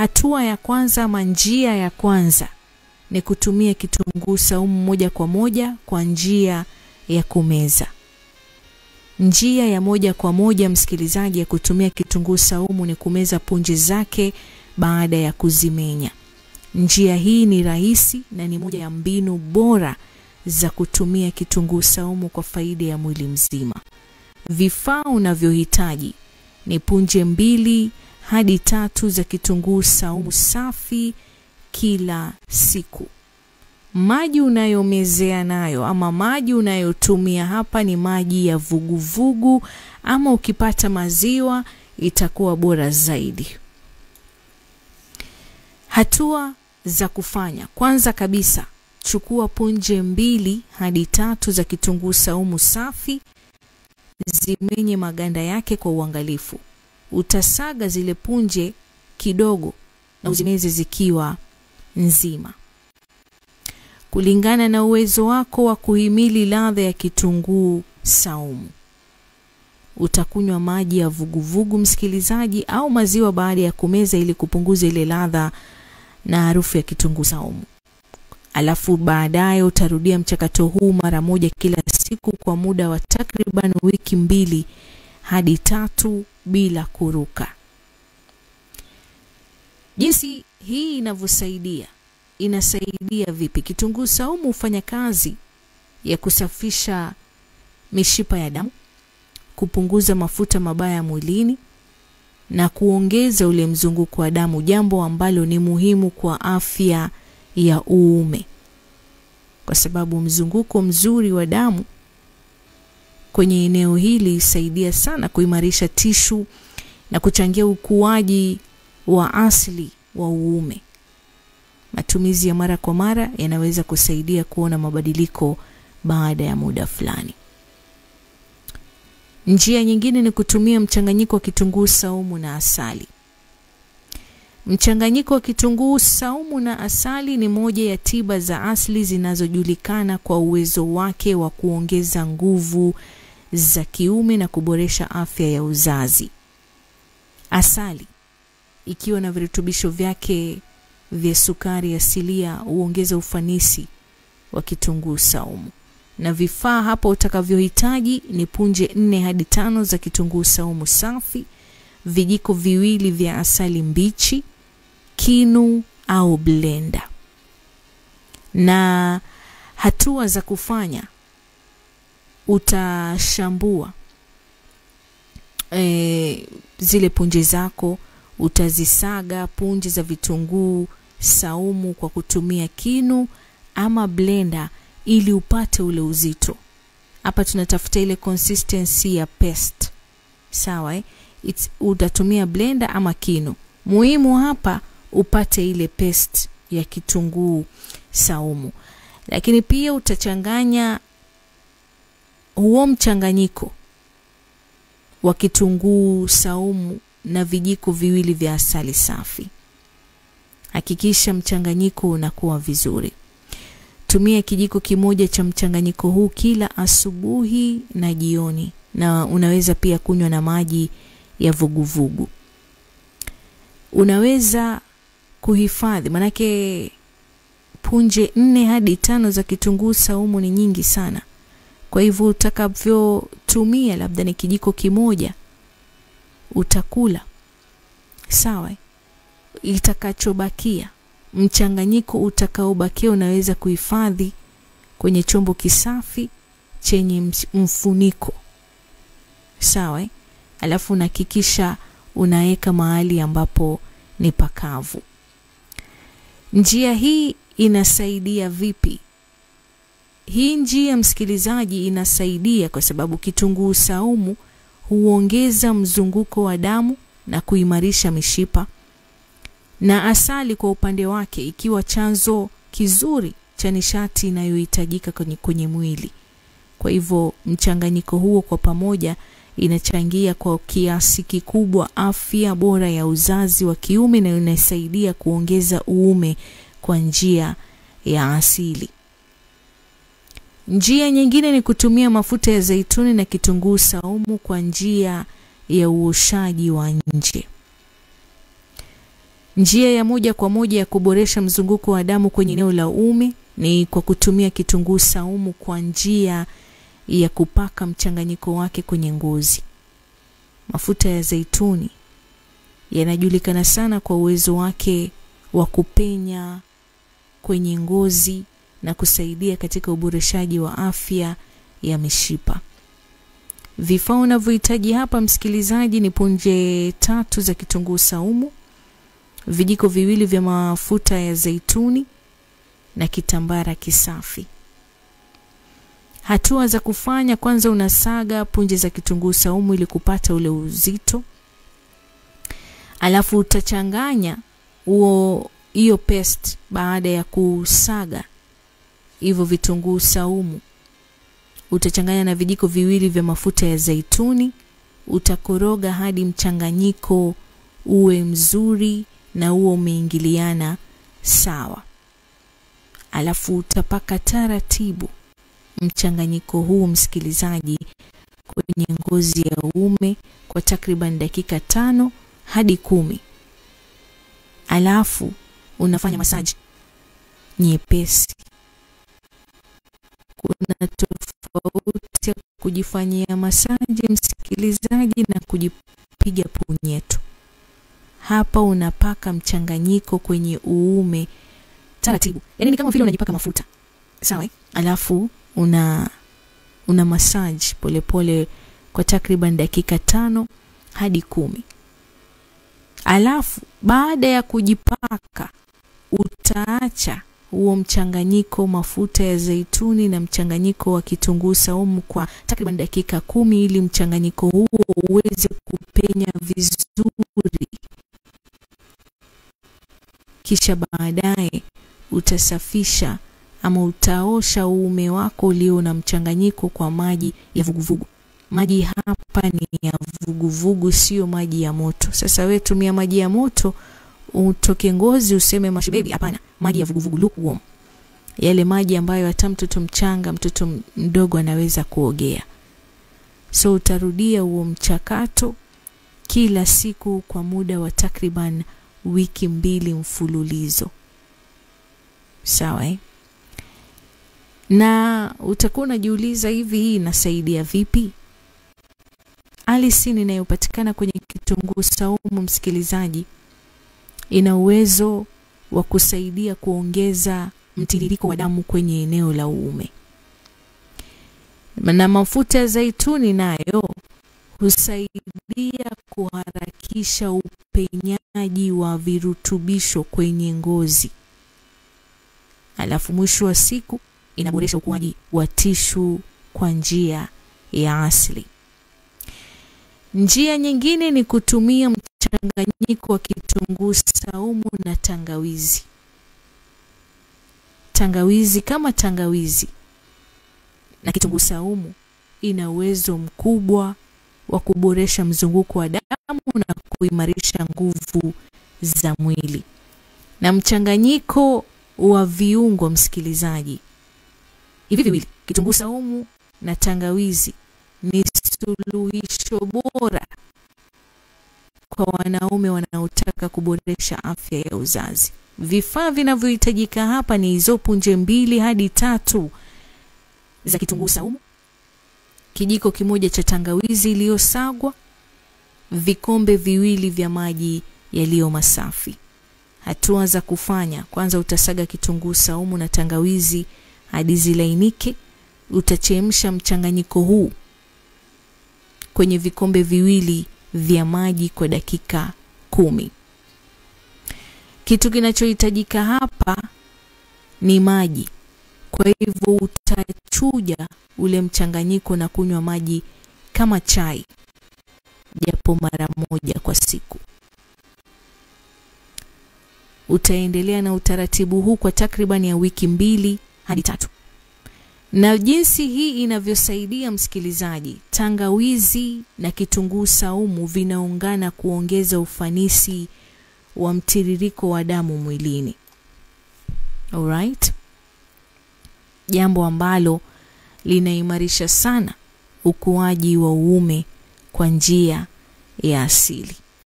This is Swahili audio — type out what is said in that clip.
hatua ya kwanza ama njia ya kwanza ni kutumia kitunguu saumu moja kwa moja kwa njia ya kumeza. Njia ya moja kwa moja, msikilizaji, ya kutumia kitunguu saumu ni kumeza punje zake baada ya kuzimenya. Njia hii ni rahisi na ni moja ya mbinu bora za kutumia kitunguu saumu kwa faida ya mwili mzima. Vifaa unavyohitaji ni punje 2 hadi 3 za kitunguu saumu safi kila siku. Maji unayomezea nayo ama maji unayotumia hapa ni maji ya vuguvugu, ama ukipata maziwa itakuwa bora zaidi. Hatua za kufanya: kwanza kabisa, chukua punje 2 hadi 3 za kitunguu saumu safi, zimenye maganda yake kwa uangalifu. Utasaga zile punje kidogo na uzimeze zikiwa nzima. Kulingana na uwezo wako wa kuhimili ladha ya kitunguu saumu, utakunywa maji ya vuguvugu, msikilizaji, au maziwa baada ya kumeza ili kupunguza ile ladha na harufu ya kitunguu saumu. Alafu baadaye utarudia mchakato huu mara moja kila siku kwa muda wa takriban wiki 2 hadi 3 bila kuruka. Jinsi hii inavyosaidia. Inasaidia vipi? Kitunguu saumu hufanya kazi ya kusafisha mishipa ya damu, kupunguza mafuta mabaya mwilini na kuongeza ule mzunguko wa damu, jambo ambalo ni muhimu kwa afya ya uume, kwa sababu mzunguko mzuri wa damu kwenye eneo hili husaidia sana kuimarisha tishu na kuchangia ukuaji wa asili wa uume. Matumizi ya mara kwa mara yanaweza kusaidia kuona mabadiliko baada ya muda fulani. Njia nyingine ni kutumia mchanganyiko wa kitunguu saumu na asali. Mchanganyiko wa kitunguu saumu na asali ni moja ya tiba za asili zinazojulikana kwa uwezo wake wa kuongeza nguvu za kiume na kuboresha afya ya uzazi. Asali ikiwa na virutubisho vyake vya sukari asilia huongeza ufanisi wa kitunguu saumu. Na vifaa hapo utakavyohitaji ni punje 4 hadi 5 za kitunguu saumu safi, vijiko 2 vya asali mbichi, kinu au blender. Na hatua za kufanya: utashambua zile punje zako, utazisaga punje za vitunguu saumu kwa kutumia kinu ama blender ili upate ule uzito. Hapa tunatafuta ile consistency ya paste. Sawa utatumia blender ama kinu. Muhimu hapa upate ile paste ya kitunguu saumu. Lakini pia utachanganya huo mchanganyiko wa kitunguu saumu na vijiko 2 vya asali safi. Hakikisha mchanganyiko unakuwa vizuri. Tumia kijiko kimoja cha mchanganyiko huu kila asubuhi na jioni, na unaweza pia kunywa na maji ya vuguvugu. Unaweza kuhifadhi, manake punje 4 hadi 5 za kitunguu saumu ni nyingi sana. Kwa hivyo utakavyotumia labda ni kijiko kimoja utakula. Sawa? Itakachobakia, mchanganyiko utakaobakia unaweza kuhifadhi kwenye chombo kisafi chenye mfuniko. Sawa? Alafu unahakikisha unaweka mahali ambapo ni pakavu. Njia hii inasaidia vipi? Hii njia, msikilizaji, inasaidia kwa sababu kitunguu saumu huongeza mzunguko wa damu na kuimarisha mishipa, na asali kwa upande wake ikiwa chanzo kizuri cha nishati inayohitajika kwenye mwili. Kwa hivyo mchanganyiko huo kwa pamoja inachangia kwa kiasi kikubwa afya bora ya uzazi wa kiume na inasaidia kuongeza uume kwa njia ya asili. Njia nyingine ni kutumia mafuta ya zaituni na kitunguu saumu kwa njia ya uoshaji wa nje. Njia ya moja kwa moja ya kuboresha mzunguko wa damu kwenye eneo la uume ni kwa kutumia kitunguu saumu kwa njia ya kupaka mchanganyiko wake kwenye ngozi. Mafuta ya zeituni yanajulikana sana kwa uwezo wake wa kupenya kwenye ngozi na kusaidia katika uboreshaji wa afya ya mishipa. Vifaa unavyohitaji hapa msikilizaji ni punje 3 za kitunguu saumu, vijiko 2 vya mafuta ya zeituni na kitambara kisafi. Hatua za kufanya: kwanza unasaga punje za kitunguu saumu ili kupata ule uzito. Alafu utachanganya hiyo paste. Baada ya kusaga hivyo vitunguu saumu, utachanganya na vijiko 2 vya mafuta ya zeituni. Utakoroga hadi mchanganyiko uwe mzuri na uwe umeingiliana sawa. Alafu utapaka taratibu mchanganyiko huu msikilizaji kwenye ngozi ya uume kwa takriban dakika 5 hadi 10. Alafu unafanya masaji nyepesi. Kuna tofauti ya kujifanyia masaji msikilizaji na kujipiga punyeto. Hapa unapaka mchanganyiko kwenye uume taratibu. Yaani ni kama vile unajipaka mafuta. Sawa? Alafu una massage polepole kwa takriban dakika 5 hadi 10. Alafu baada ya kujipaka utaacha huo mchanganyiko mafuta ya zeituni na mchanganyiko wa kitunguu saumu kwa takriban dakika 10 ili mchanganyiko huo uweze kupenya vizuri. Kisha baadaye utasafisha ama utaosha uume wako ulio na mchanganyiko kwa maji ya vuguvugu. Maji hapa ni ya vuguvugu, sio maji ya moto. Sasa wewe tumia maji ya moto utoke ngozi useme mashibebi, hapana. Maji ya vuguvugu, lukewarm. Yale maji ambayo hata mtoto mchanga, mtoto mdogo anaweza kuogea. So utarudia huo mchakato kila siku kwa muda wa takriban wiki 2 mfululizo. Sawa Na utakuwa unajiuliza hivi, hii inasaidia vipi? Alisini inayopatikana kwenye kitunguu saumu msikilizaji ina uwezo wa kusaidia kuongeza mtiririko wa damu kwenye eneo la uume. Na mafuta ya zeituni nayo husaidia kuharakisha upenyaji wa virutubisho kwenye ngozi. Alafu mwisho wa siku inaboresha ukuaji wa tishu kwa njia ya asili. Njia nyingine ni kutumia mchanganyiko wa kitunguu saumu na tangawizi. Tangawizi na kitunguu saumu ina uwezo mkubwa wa kuboresha mzunguko wa damu na kuimarisha nguvu za mwili. Na mchanganyiko wa viungo msikilizaji, hivi viwili, kitunguu saumu na tangawizi, ni suluhisho bora kwa wanaume wanaotaka kuboresha afya ya uzazi. Vifaa vinavyohitajika hapa ni hizo punje 2 hadi 3 za kitunguu saumu, kijiko 1 cha tangawizi iliyosagwa, vikombe 2 vya maji yaliyo masafi. Hatua za kufanya: kwanza utasaga kitunguu saumu na tangawizi hadi zilainike. Utachemsha mchanganyiko huu kwenye vikombe 2 vya maji kwa dakika 10. Kitu kinachohitajika hapa ni maji. Kwa hivyo utachuja ule mchanganyiko na kunywa maji kama chai japo mara 1 kwa siku. Utaendelea na utaratibu huu kwa takriban ya wiki 2 hadi 3. Na jinsi hii inavyosaidia msikilizaji, tangawizi na kitunguu saumu vinaungana kuongeza ufanisi wa mtiririko wa damu mwilini. Alright? Jambo ambalo linaimarisha sana ukuaji wa uume kwa njia ya asili.